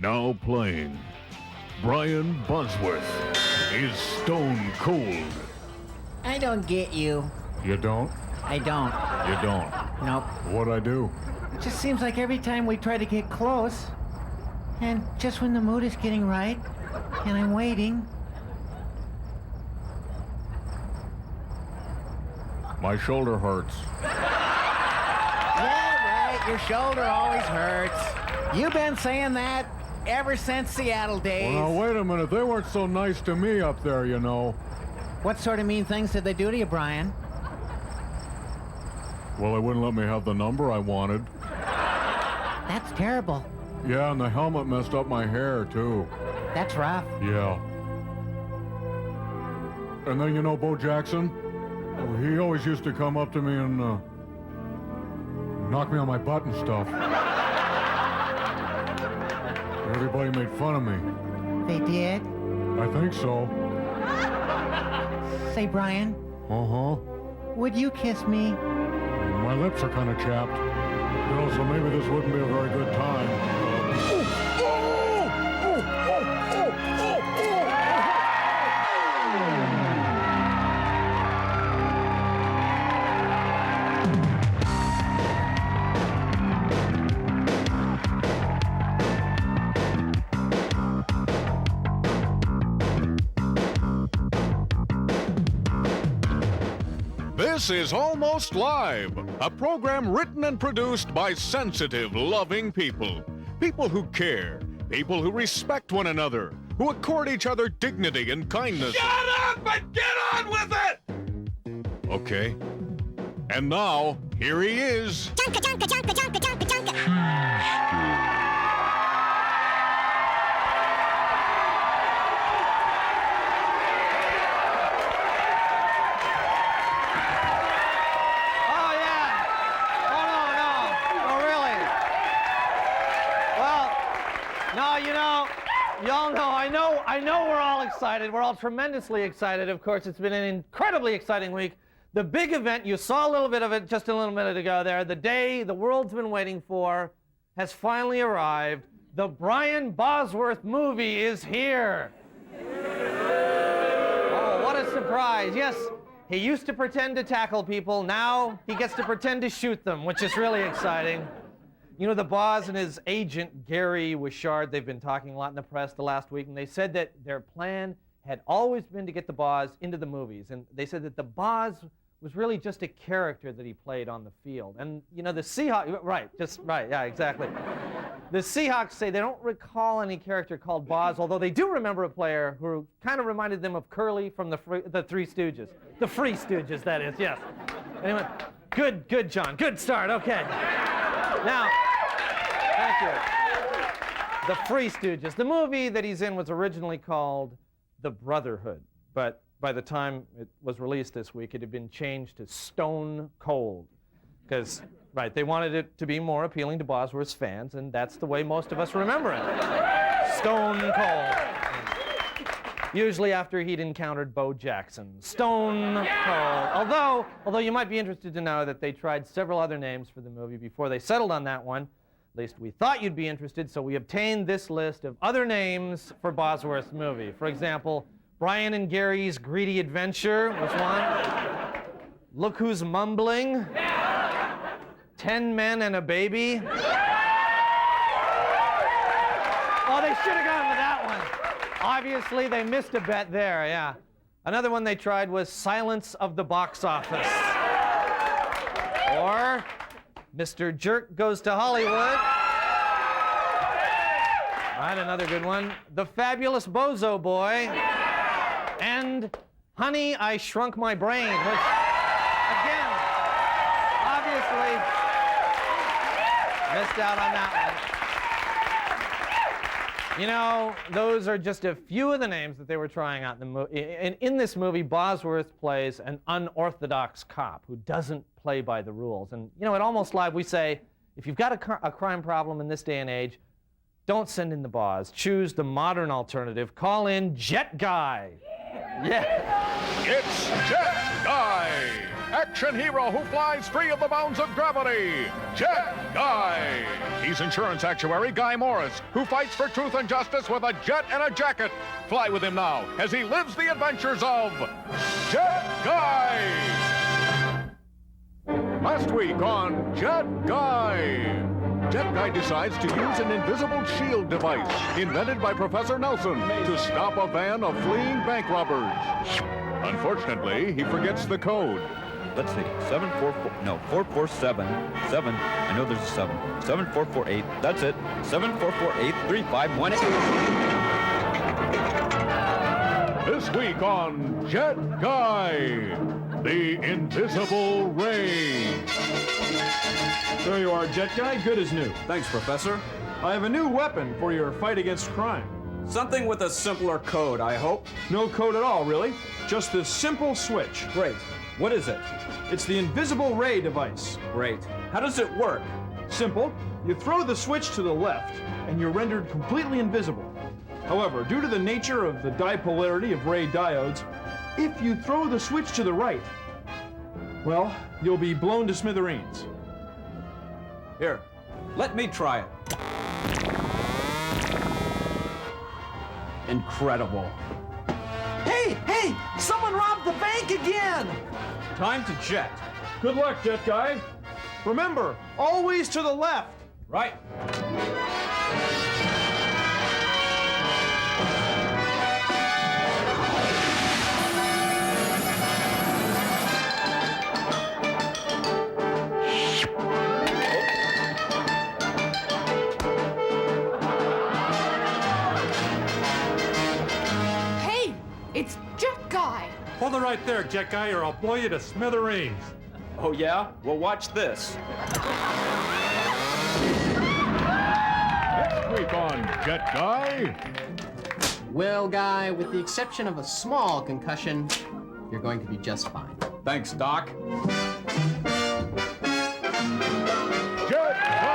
Now playing, Brian Bosworth is Stone Cold. I don't get you. You don't? I don't. You don't? Nope. What'd I do? It just seems like every time we try to get close, and just when the mood is getting right, and I'm waiting. My shoulder hurts. Yeah, right. Your shoulder always hurts. You've been saying that ever since Seattle days. Well, now, wait a minute. They weren't so nice to me up there, you know. What sort of mean things did they do to you, Brian? Well, they wouldn't let me have the number I wanted. That's terrible. Yeah, and the helmet messed up my hair, too. That's rough. Yeah. And then, you know, Bo Jackson? He always used to come up to me and knock me on my butt and stuff. Everybody made fun of me. They did? I think so. Say, Brian. Uh-huh. Would you kiss me? My lips are kind of chapped. You know, so maybe this wouldn't be a very good time. This is Almost Live, a program written and produced by sensitive, loving people. People who care, people who respect one another, who accord each other dignity and kindness. Shut up and get on with it! Okay. And now, here he is. Y'all know, I know we're all excited. We're all tremendously excited. Of course, it's been an incredibly exciting week. The big event, you saw a little bit of it just a little minute ago there. The day the world's been waiting for has finally arrived. The Brian Bosworth movie is here. Oh, what a surprise. Yes, he used to pretend to tackle people. Now he gets to pretend to shoot them, which is really exciting. You know, the boss and his agent, Gary Wishart, they've been talking a lot in the press the last week, and they said that their plan had always been to get the boss into the movies. And they said that the boss was really just a character that he played on the field. And, you know, the Seahawks, right, yeah, exactly. The Seahawks say they don't recall any character called Boz, although they do remember a player who kind of reminded them of Curly from the Three Stooges. The Free Stooges, that is, yes. Anyway, good, John. Good start, okay. Now, thank you. The Free Stooges. The movie that he's in was originally called The Brotherhood, but by the time it was released this week, it had been changed to Stone Cold. Because, right, they wanted it to be more appealing to Bosworth's fans, and that's the way most of us remember it. Stone Cold. Usually after he'd encountered Bo Jackson. Stone Cold. Although you might be interested to know that they tried several other names for the movie before they settled on that one. At least we thought you'd be interested, so we obtained this list of other names for Bosworth's movie. For example, Brian and Gary's Greedy Adventure was one. Look Who's Mumbling. 10 Men and a Baby. Oh, they should have gone with that one. Obviously, they missed a bet there, yeah. Another one they tried was Silence of the Box Office. Or Mr. Jerk Goes to Hollywood. Right, another good one. The Fabulous Bozo Boy. And Honey, I Shrunk My Brain, which, again, obviously missed out on that one. You know, those are just a few of the names that they were trying out in the movie. In this movie, Bosworth plays an unorthodox cop who doesn't play by the rules. And, you know, at Almost Live, we say, if you've got a crime problem in this day and age, don't send in the Boz. Choose the modern alternative. Call in Jet Guy. Yeah. It's Jet Guy, action hero who flies free of the bounds of gravity, Jet Guy. He's insurance actuary Guy Morris, who fights for truth and justice with a jet and a jacket. Fly with him now as he lives the adventures of Jet Guy. Last week on Jet Guy. Jet Guy decides to use an invisible shield device invented by Professor Nelson to stop a van of fleeing bank robbers. Unfortunately, he forgets the code. Let's see, 4447. I know there's a 7. 7448. That's it. 7448-3518. This week on Jet Guy, the Invisible Ray. There you are, Jet Guy. Good as new. Thanks, Professor. I have a new weapon for your fight against crime. Something with a simpler code, I hope. No code at all, really. Just this simple switch. Great. What is it? It's the Invisible Ray device. Great. How does it work? Simple. You throw the switch to the left, and you're rendered completely invisible. However, due to the nature of the dipolarity of ray diodes, if you throw the switch to the right, well, you'll be blown to smithereens. Here, let me try it. Incredible. Hey! Someone robbed the bank again! Time to jet. Good luck, Jet Guy. Remember, always to the left. Right. Hey, it's Jet Guy. Hold it right there, Jet Guy, or I'll blow you to smithereens. Oh, yeah? Well, watch this. Next week on Jet Guy. Well, Guy, with the exception of a small concussion, you're going to be just fine. Thanks, Doc. Jet Guy.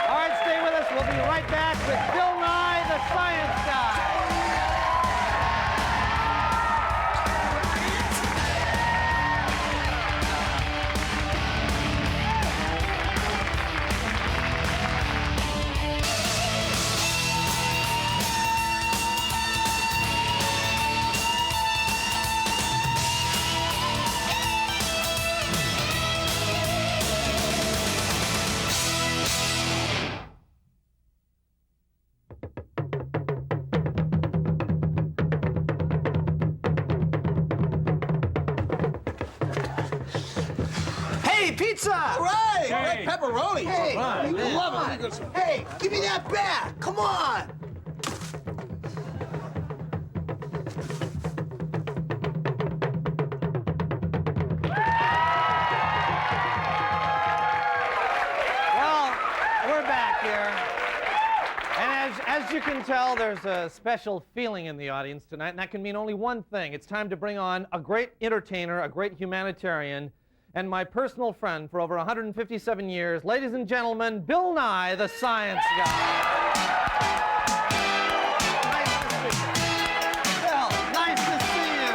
All right, stay with us. We'll be right back with Bill Nye, the Science Guy. Hey, pizza! Right! Hey. Pepperoni! Hey, Right. you love it. Hey, give me that back! Come on! Well, we're back here. And as you can tell, there's a special feeling in the audience tonight, and that can mean only one thing. It's time to bring on a great entertainer, a great humanitarian, and my personal friend for over 157 years. Ladies and gentlemen, Bill Nye, the Science Guy. Nice to see you. Bill, nice to see you.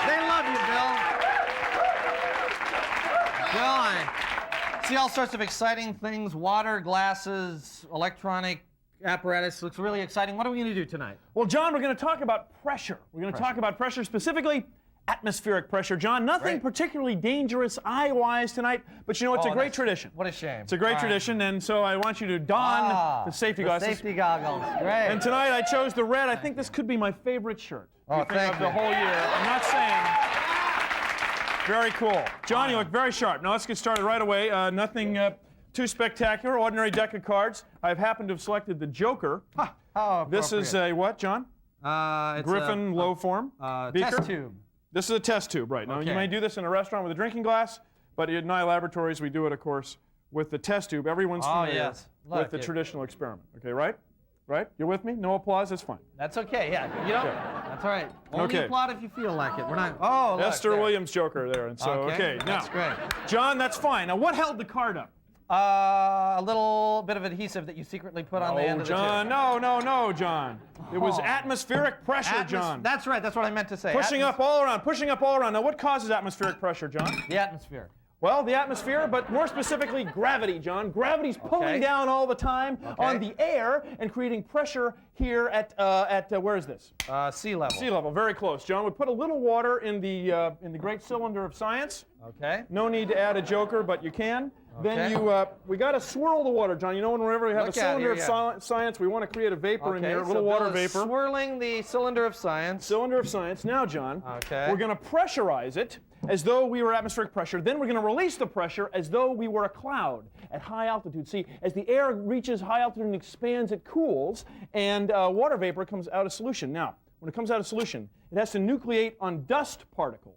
They love you, Bill. Bill, I see all sorts of exciting things, water, glasses, electronic apparatus. Looks really exciting. What are we going to do tonight? Well, John, we're going to talk about pressure. We're going to talk about pressure, specifically atmospheric pressure. John, nothing Great. particularly dangerous eye-wise tonight, but you know, it's a great tradition. What a shame. It's a great tradition, and so I want you to don the safety glasses. Safety goggles. Great. And tonight I chose the red. I think this could be my favorite shirt. Oh, Of thank the you. whole year. I'm not saying. Very cool. John, you look very sharp. Now let's get started right away. Nothing too spectacular. Ordinary deck of cards. I've happened to have selected the Joker. How This is a what, John? it's Griffin low form beaker. test tube. This is a test tube, right. Now, Okay. you may do this in a restaurant with a drinking glass, but at Nye Laboratories, we do it, of course, with the test tube. Everyone's familiar yes. with Look, the it- traditional experiment. Okay, right? Right? You with me? No applause? That's fine. That's okay, yeah. You know, that's all right. Only Okay. applaud if you feel like it. We're not. Oh, look, Esther there. Williams Joker there. And so, okay, now, That's great. John, that's fine. Now, what held the card up? A little bit of adhesive that you secretly put on the end of the John, tube. no, John. It was atmospheric pressure, John. That's right, that's what I meant to say. Pushing up all around, pushing up all around. Now, what causes atmospheric pressure, John? The atmosphere. Well, the atmosphere, but more specifically, gravity, John. Gravity's pulling down all the time on the air and creating pressure here at where is this? Sea level. Sea level, very close, John. We put a little water in the great cylinder of science. Okay. No need to add a joker, but you can. Then we got to swirl the water, John. You know, whenever we have a cylinder of science, we want to create a vapor in here, a little water vapor. Swirling the cylinder of science. Cylinder of science. Now, John, okay, we're going to pressurize it as though we were atmospheric pressure. Then we're going to release the pressure as though we were a cloud at high altitude. See, as the air reaches high altitude and expands, it cools, and water vapor comes out of solution. Now, when it comes out of solution, it has to nucleate on dust particles,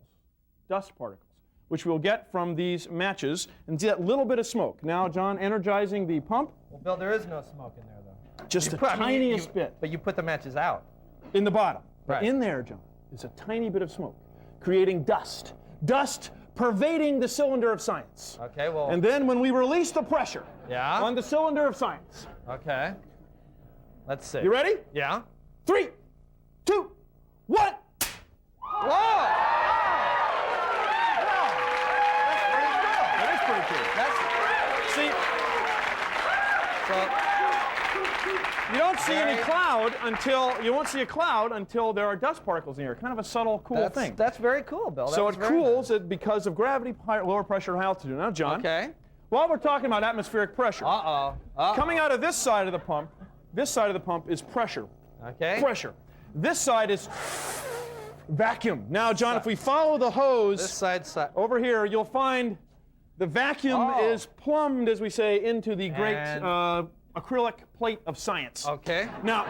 which we'll get from these matches, and see that little bit of smoke. Now, John, energizing the pump. Well, Bill, there is no smoke in there, though. Just the tiniest bit. But you put the matches out. In the bottom. Right. In there, John, is a tiny bit of smoke, creating dust. Dust pervading the cylinder of science. Okay, well. And then when we release the pressure on the cylinder of science. Okay. Let's see. You ready? Yeah. 3, 2, 1. Whoa! That is pretty cool. See, you don't see any cloud until you won't see a cloud until there are dust particles in here. Kind of a subtle, cool thing. That's very cool, Bill. So it cools it because of gravity, lower pressure, high altitude. Now, John. Okay. While we're talking about atmospheric pressure, coming out of this side of the pump is pressure. Okay. Pressure. This side is vacuum. Now, John, if we follow the hose this side over here, you'll find the vacuum is plumbed, as we say, into the great acrylic plate of science. Okay. Now,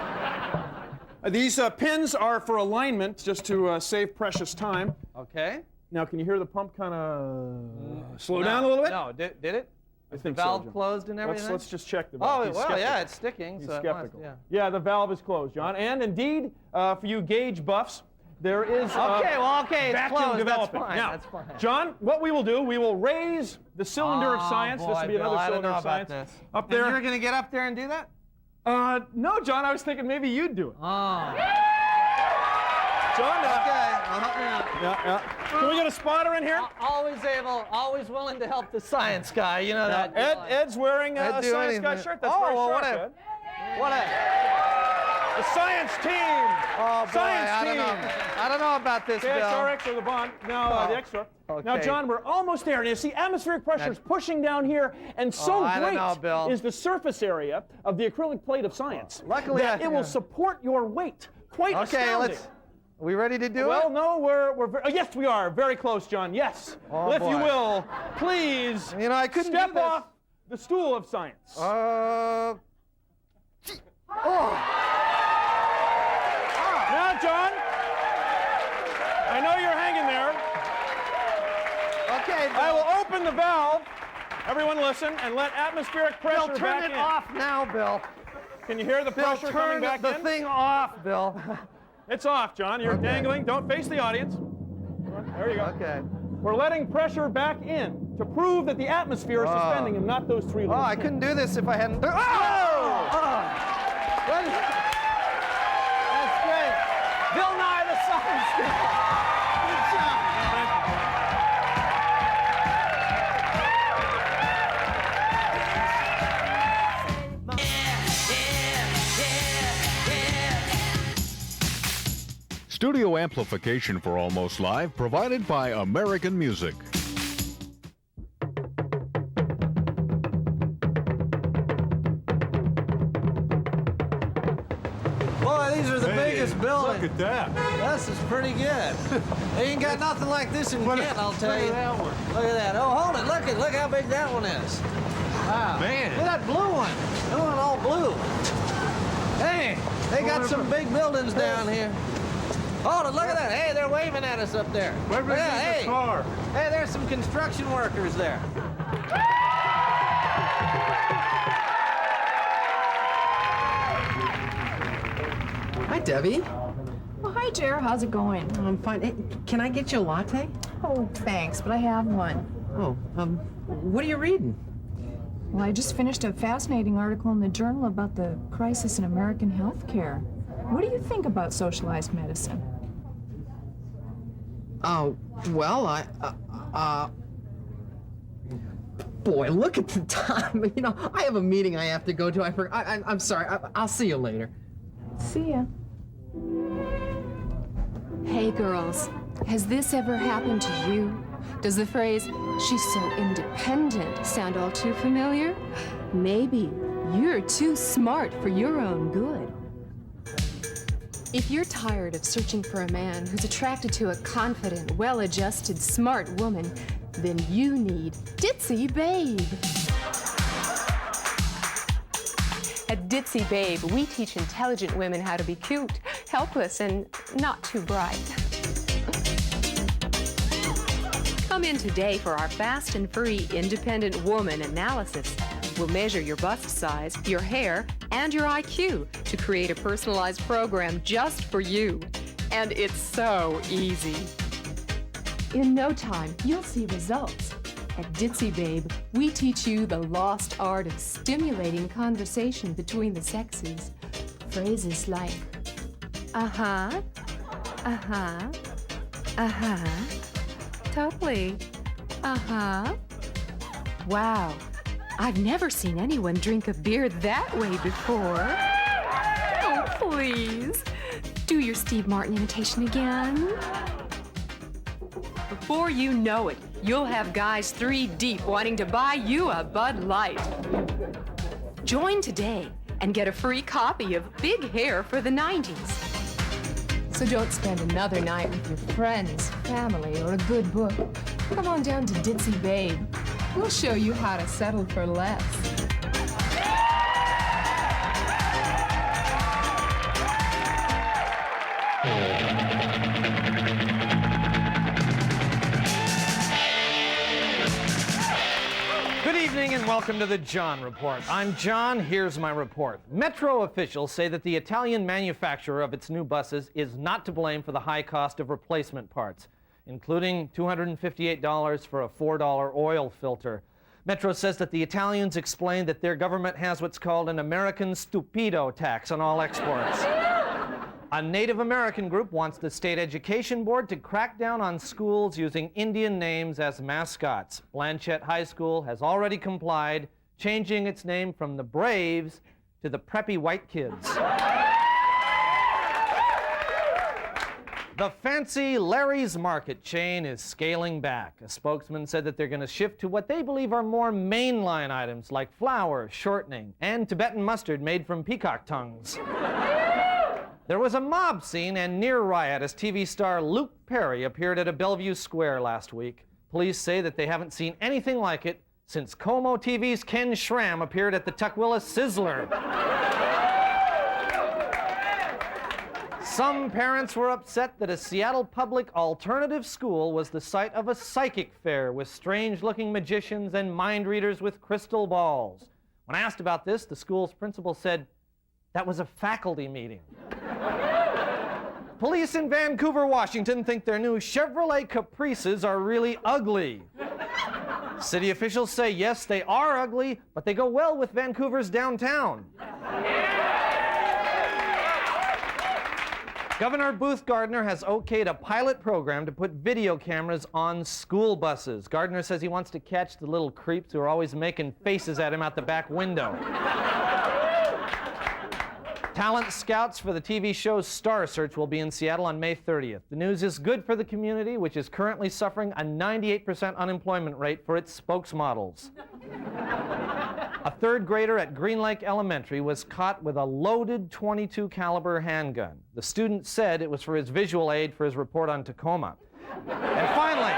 these pins are for alignment, just to save precious time. Okay. Now, can you hear the pump kind of slow down a little bit? No, did it? I Is think the valve so, John. closed and everything? Let's just check the valve. Oh, He's well, skeptical. yeah, it's sticking. He's so skeptical. It must, Yeah, the valve is closed, John. And indeed, for you gauge buffs, there is it's vacuum closed. developing. That's fine. Now, That's fine. John, what we will do, we will raise the cylinder of science. Boy, This will be Bill, another I don't cylinder know of about science. this. Up there. And you're going to get up there and do that? No, John, I was thinking maybe you'd do it. Oh. John, Okay, well, help me out. yeah. Can we get a spotter in here? Always willing to help the science guy. You know that. Ed's wearing a do science guy anything. shirt. That's very sharp, Ed. The science team. Oh, boy, Science I don't team. know. I don't know about this, Bill. KXRX or the bond. Now the extra. Okay. Now, John, we're almost there. And you see, atmospheric pressure is pushing down here, and so I don't know, Bill. great is the surface area of the acrylic plate of science Luckily, that it will support your weight. Quite astounding. Are we ready to do it? Well, no, yes, we are. Very close, John. Yes. Oh, if you boy. will, please You know, I couldn't step do this. off the stool of science. Now, John, I know you're hanging there. Okay, Bill. I will open the valve. Everyone listen and let atmospheric pressure Bill, turn back it in. off now, Bill. Can you hear the Bill, pressure coming turn back the in? thing off, Bill. It's off, John. You're dangling. Don't face the audience. There you go. Okay. We're letting pressure back in to prove that the atmosphere is suspending and not those three Oh, little I fins. couldn't do this if I hadn't. Oh! That's great. Bill Nye, the Science Guy. Good job. Studio amplification for Almost Live provided by American Music. Boy, these are the biggest buildings. Look at that. This is pretty good. They ain't got nothing like this in Kent, I'll tell you. Look at that. Oh, hold it. Look how big that one is. Wow. Man. Look at that blue one. That one all blue. Hey, they got some big buildings down here. Hold it. Look at that. Hey, they're waving at us up there. Where Look at that. is the car? Hey, there's some construction workers there. Hi, Debbie. Oh, hi, Jer. How's it going? I'm fine. Hey, can I get you a latte? Oh, thanks, but I have one. Oh, what are you reading? Well, I just finished a fascinating article in the journal about the crisis in American healthcare. What do you think about socialized medicine? Oh, well, boy, look at the time. You know, I have a meeting I have to go to. I'm sorry. I'll see you later. See ya. Hey, girls, has this ever happened to you? Does the phrase, "she's so independent," sound all too familiar? Maybe you're too smart for your own good. If you're tired of searching for a man who's attracted to a confident, well-adjusted, smart woman, then you need Ditzy Babe. At Ditzy Babe, we teach intelligent women how to be cute, helpless, and not too bright. Come in today for our fast and free independent woman analysis. We'll measure your bust size, your hair, and your IQ to create a personalized program just for you. And it's so easy. In no time, you'll see results. At Ditzy Babe, we teach you the lost art of stimulating conversation between the sexes. Phrases like, uh-huh, uh-huh, uh-huh, totally, uh-huh. Wow, I've never seen anyone drink a beer that way before. Oh, please. Do your Steve Martin imitation again. Before you know it, you'll have guys 3 deep wanting to buy you a Bud Light. Join today and get a free copy of Big Hair for the 90s. So don't spend another night with your friends, family, or a good book. Come on down to Ditzy Babe. We'll show you how to settle for less. Good evening and welcome to the John Report. I'm John, here's my report. Metro officials say that the Italian manufacturer of its new buses is not to blame for the high cost of replacement parts, including $258 for a $4 oil filter. Metro says that the Italians explained that their government has what's called an American Stupido tax on all exports. A Native American group wants the state education board to crack down on schools using Indian names as mascots. Blanchette High School has already complied, changing its name from the Braves to the Preppy White Kids. The fancy Larry's Market chain is scaling back. A spokesman said that they're going to shift to what they believe are more mainline items like flour, shortening, and Tibetan mustard made from peacock tongues. There was a mob scene and near riot as TV star Luke Perry appeared at a Bellevue Square last week. Police say that they haven't seen anything like it since Como TV's Ken Schramm appeared at the Tukwila Sizzler. Some parents were upset that a Seattle public alternative school was the site of a psychic fair with strange-looking magicians and mind readers with crystal balls. When asked about this, the school's principal said, "That was a faculty meeting." Police in Vancouver, Washington think their new Chevrolet Caprices are really ugly. City officials say, yes, they are ugly, but they go well with Vancouver's downtown. Governor Booth Gardner has okayed a pilot program to put video cameras on school buses. Gardner says he wants to catch the little creeps who are always making faces at him out the back window. Talent scouts for the TV show Star Search will be in Seattle on May 30th. The news is good for the community, which is currently suffering a 98% unemployment rate for its spokesmodels. A third grader at Green Lake Elementary was caught with a loaded .22 caliber handgun. The student said it was for his visual aid for his report on Tacoma. And finally,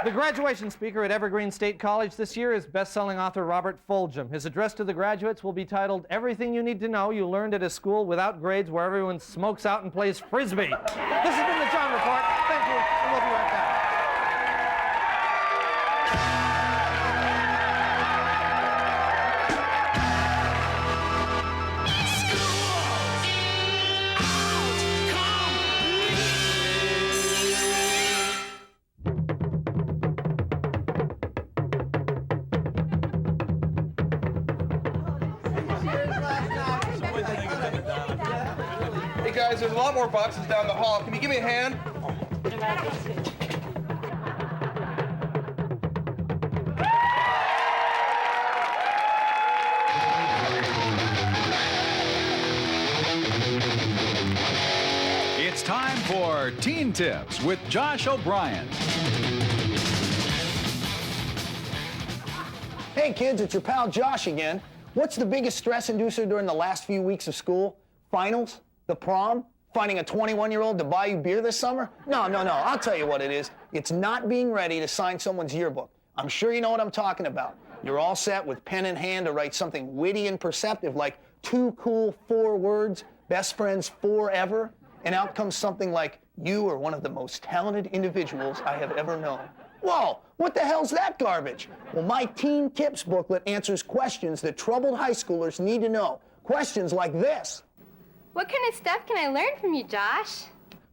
the graduation speaker at Evergreen State College this year is best-selling author Robert Fulghum. His address to the graduates will be titled, "Everything You Need to Know You Learned at a School Without Grades Where Everyone Smokes Out and Plays Frisbee." This has been the John Report. Thank you, and we'll be right back. guys, there's a lot more boxes down the hall. Can you give me a hand? It's time for Teen Tips with Josh O'Brien. Hey kids, it's your pal Josh again. What's the biggest stress inducer during the last few weeks of school? Finals? The prom? Finding a 21-year-old to buy you beer this summer? No. I'll tell you what it is. It's not being ready to sign someone's yearbook. I'm sure you know what I'm talking about. You're all set with pen in hand to write something witty and perceptive like 2 cool 4 words, best friends forever, and out comes something like, you are one of the most talented individuals I have ever known. Whoa, what the hell's that garbage? Well, my Teen Tips booklet answers questions that troubled high schoolers need to know. Questions like this. What kind of stuff can I learn from you, Josh?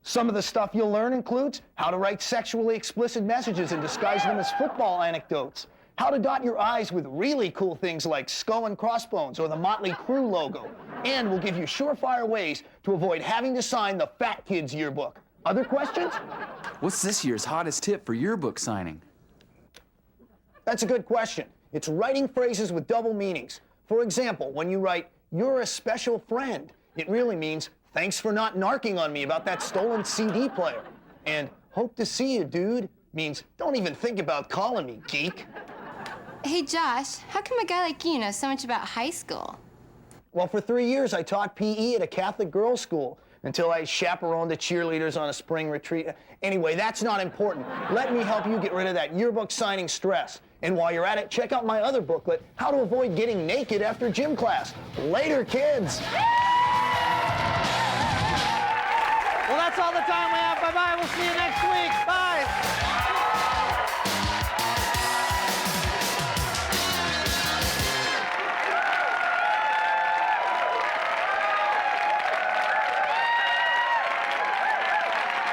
Some of the stuff you'll learn includes how to write sexually explicit messages and disguise them as football anecdotes, how to dot your I's with really cool things like Skull and Crossbones or the Motley Crue logo, and we'll give you surefire ways to avoid having to sign the fat kid's yearbook. Other questions? What's this year's hottest tip for yearbook signing? That's a good question. It's writing phrases with double meanings. For example, when you write, "You're a special friend," it really means, "Thanks for not narking on me about that stolen CD player." And "Hope to see you, dude," means, "Don't even think about calling me, geek." Hey, Josh, how come a guy like you knows so much about high school? Well, for 3 years, I taught PE at a Catholic girls' school until I chaperoned the cheerleaders on a spring retreat. Anyway, that's not important. Let me help you get rid of that yearbook signing stress. And while you're at it, check out my other booklet, How to Avoid Getting Naked After Gym Class. Later, kids. Well, that's all the time we have. Bye-bye. We'll see you next week. Bye.